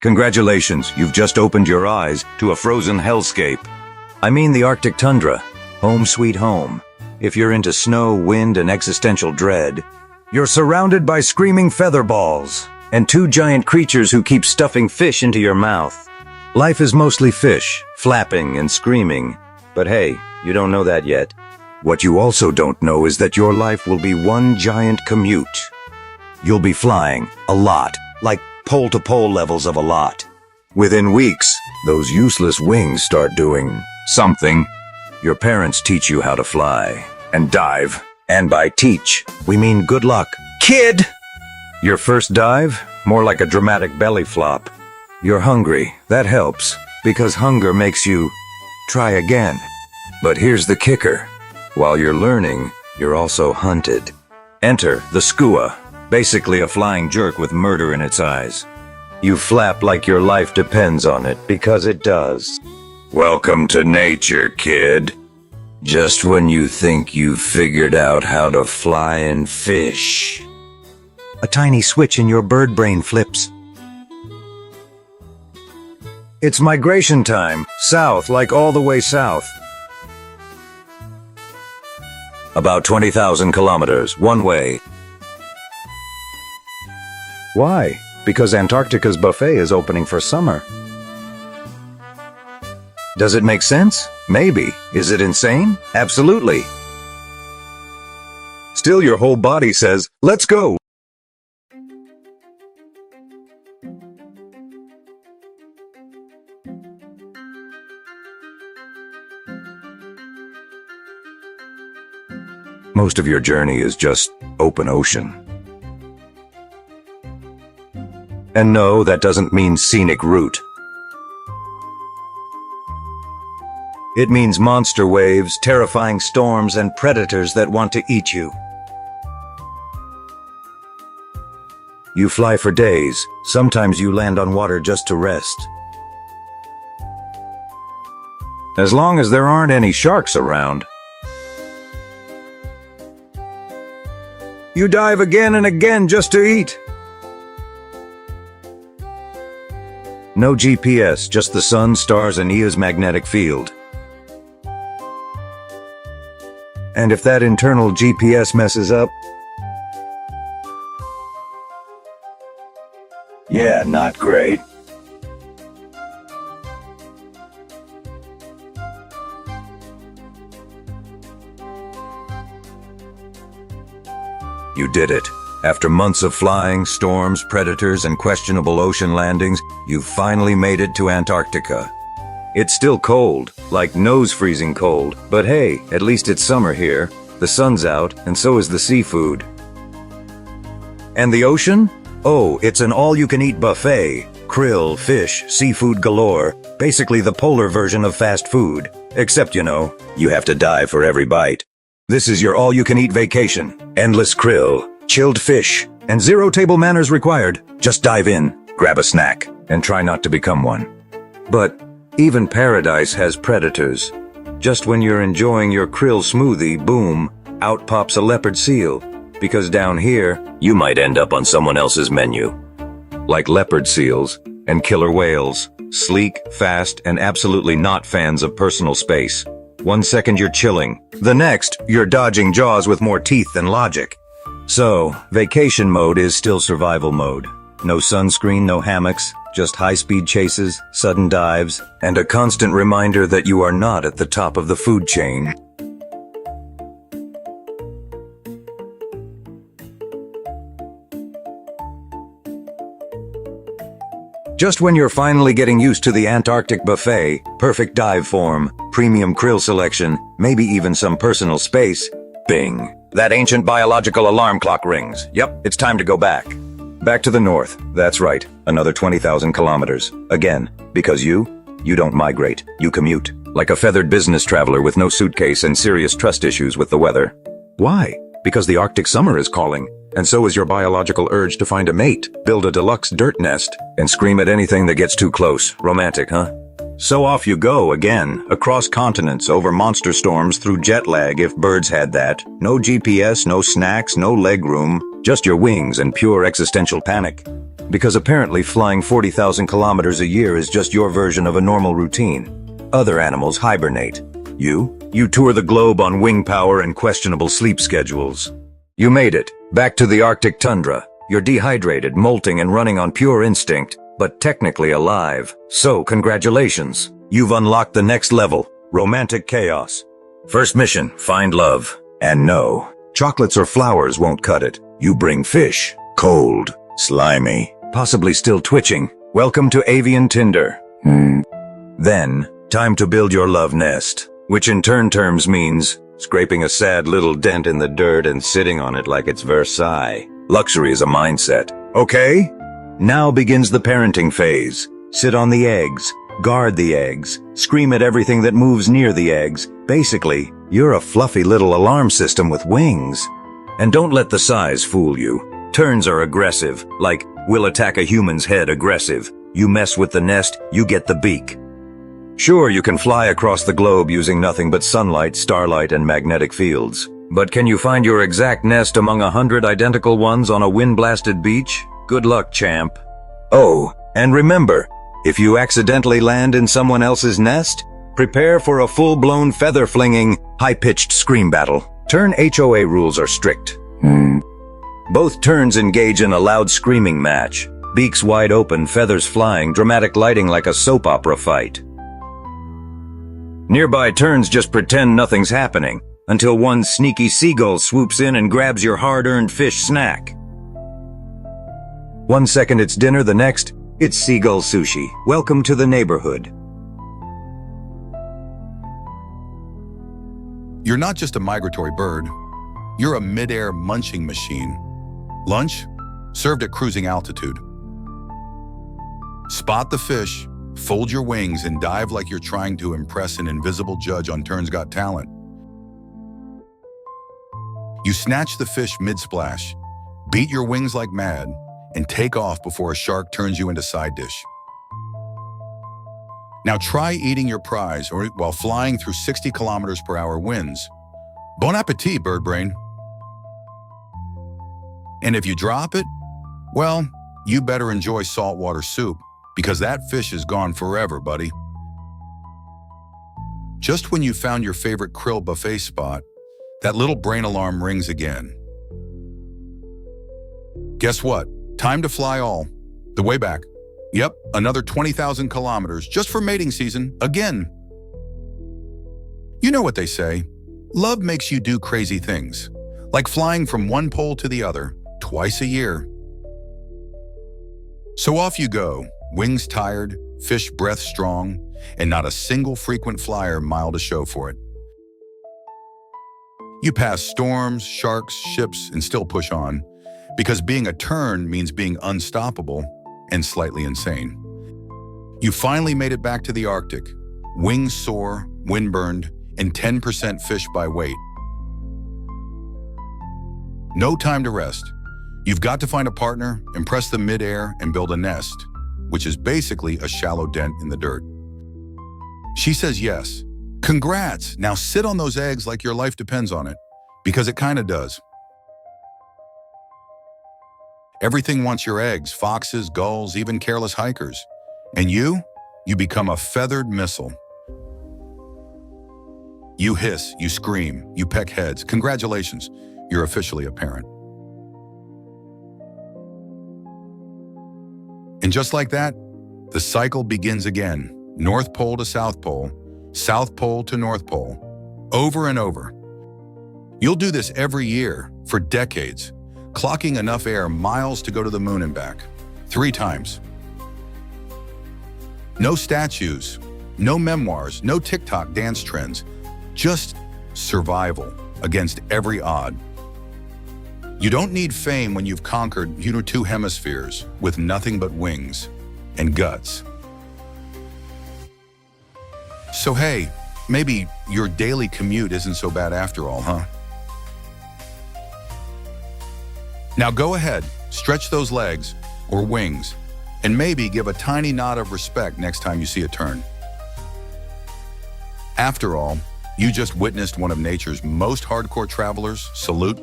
Congratulations, you've just opened your eyes to a frozen hellscape. I mean the Arctic tundra. Home sweet home. If you're into snow, wind, and existential dread, you're surrounded by screaming feather balls and two giant creatures who keep stuffing fish into your mouth. Life is mostly fish, flapping and screaming. But hey, you don't know that yet. What you also don't know is that your life will be one giant commute. You'll be flying a lot, like pole-to-pole levels of a lot. Within weeks, those useless wings start doing something. Your parents teach you how to fly and dive. And by teach, we mean good luck. Kid! Your first dive? More like a dramatic belly flop. You're hungry. That helps, because hunger makes you try again. But here's the kicker. While you're learning, you're also hunted. Enter the skua, basically a flying jerk with murder in its eyes. You flap like your life depends on it, because it does. Welcome to nature, kid. Just when you think you've figured out how to fly and fish, a tiny switch in your bird brain flips. It's migration time, south, like all the way south. About 20,000 kilometers, one way. Why? Because Antarctica's buffet is opening for summer. Does it make sense? Maybe. Is it insane? Absolutely. Still, your whole body says, let's go. Most of your journey is just open ocean. And no, that doesn't mean scenic route. It means monster waves, terrifying storms, and predators that want to eat you. You fly for days. Sometimes you land on water just to rest. As long as there aren't any sharks around. You dive again and again just to eat. No GPS, just the sun, stars, and Ea's magnetic field. And if that internal GPS messes up, yeah, not great. You did it. After months of flying, storms, predators, and questionable ocean landings, you finally made it to Antarctica. It's still cold, like nose-freezing cold, but hey, at least it's summer here. The sun's out, and so is the seafood. And the ocean? Oh, it's an all-you-can-eat buffet. Krill, fish, seafood galore. Basically the polar version of fast food. Except, you know, you have to dive for every bite. This is your all-you-can-eat vacation. Endless krill, chilled fish, and zero table manners required. Just dive in, grab a snack, and try not to become one. But even paradise has predators. Just when you're enjoying your krill smoothie, boom, out pops a leopard seal. Because down here, you might end up on someone else's menu. Like leopard seals and killer whales, sleek, fast, and absolutely not fans of personal space. 1 second you're chilling. The next, you're dodging jaws with more teeth than logic. So, vacation mode is still survival mode. No sunscreen, no hammocks, just high-speed chases, sudden dives, and a constant reminder that you are not at the top of the food chain. Just when you're finally getting used to the Antarctic buffet, perfect dive form, premium krill selection, maybe even some personal space, bing. That ancient biological alarm clock rings. Yep, it's time to go back. Back to the north. That's right. Another 20,000 kilometers. Again, because you don't migrate. You commute. Like a feathered business traveler with no suitcase and serious trust issues with the weather. Why? Because the Arctic summer is calling. And so is your biological urge to find a mate, build a deluxe dirt nest, and scream at anything that gets too close. Romantic, huh? So off you go again, across continents, over monster storms, through jet lag if birds had that. No GPS, no snacks, no leg room, just your wings and pure existential panic. because apparently flying 40,000 kilometers a year is just your version of a normal routine. Other animals hibernate. You tour the globe on wing power and questionable sleep schedules. You made it, back to the Arctic tundra. You're dehydrated, molting and running on pure instinct, but technically alive. So, congratulations. You've unlocked the next level, romantic chaos. First mission, find love. And no, chocolates or flowers won't cut it. You bring fish, cold, slimy, possibly still twitching. Welcome to avian Tinder. Then, time to build your love nest, which in turn terms means scraping a sad little dent in the dirt and sitting on it like it's Versailles. Luxury is a mindset. Okay? Now begins the parenting phase. Sit on the eggs, guard the eggs, scream at everything that moves near the eggs. Basically, you're a fluffy little alarm system with wings. And don't let the size fool you. Terns are aggressive, like, will attack a human's head aggressive. You mess with the nest, you get the beak. Sure, you can fly across the globe using nothing but sunlight, starlight, and magnetic fields. But can you find your exact nest among 100 identical ones on a wind-blasted beach? Good luck, champ. Oh, and remember, if you accidentally land in someone else's nest, prepare for a full-blown feather-flinging, high-pitched scream battle. Tern HOA rules are strict. Both terns engage in a loud screaming match. Beaks wide open, feathers flying, dramatic lighting like a soap opera fight. Nearby terns just pretend nothing's happening, until one sneaky seagull swoops in and grabs your hard-earned fish snack. 1 second it's dinner, the next, it's seagull sushi. Welcome to the neighborhood. You're not just a migratory bird, you're a mid-air munching machine. Lunch, served at cruising altitude. Spot the fish, fold your wings, and dive like you're trying to impress an invisible judge on Tern's Got Talent. You snatch the fish mid-splash, beat your wings like mad, and take off before a shark turns you into side dish. Now try eating your prize while flying through 60 kilometers per hour winds. Bon appetit, bird brain. And if you drop it, well, you better enjoy saltwater soup, because that fish is gone forever, buddy. Just when you found your favorite krill buffet spot, that little brain alarm rings again. Guess what? Time to fly all the way back. Yep, another 20,000 kilometers just for mating season, again. You know what they say, love makes you do crazy things, like flying from one pole to the other, twice a year. So off you go, wings tired, fish breath strong, and not a single frequent flyer mile to show for it. You pass storms, sharks, ships, and still push on, because being a tern means being unstoppable and slightly insane. You finally made it back to the Arctic, wings sore, windburned, and 10% fish by weight. No time to rest. You've got to find a partner, impress them mid-air, and build a nest, which is basically a shallow dent in the dirt. She says yes. Congrats! Now sit on those eggs like your life depends on it, because it kinda does. Everything wants your eggs, foxes, gulls, even careless hikers. And you become a feathered missile. You hiss, you scream, you peck heads. Congratulations, you're officially a parent. And just like that, the cycle begins again. North Pole to South Pole to North Pole, over and over. You'll do this every year for decades, clocking enough air miles to go to the moon and back, 3 times. No statues, no memoirs, no TikTok dance trends, just survival against every odd. You don't need fame when you've conquered 2 hemispheres with nothing but wings and guts. So hey, maybe your daily commute isn't so bad after all, huh? Now go ahead, stretch those legs or wings, and maybe give a tiny nod of respect next time you see a tern. After all, you just witnessed one of nature's most hardcore travelers salute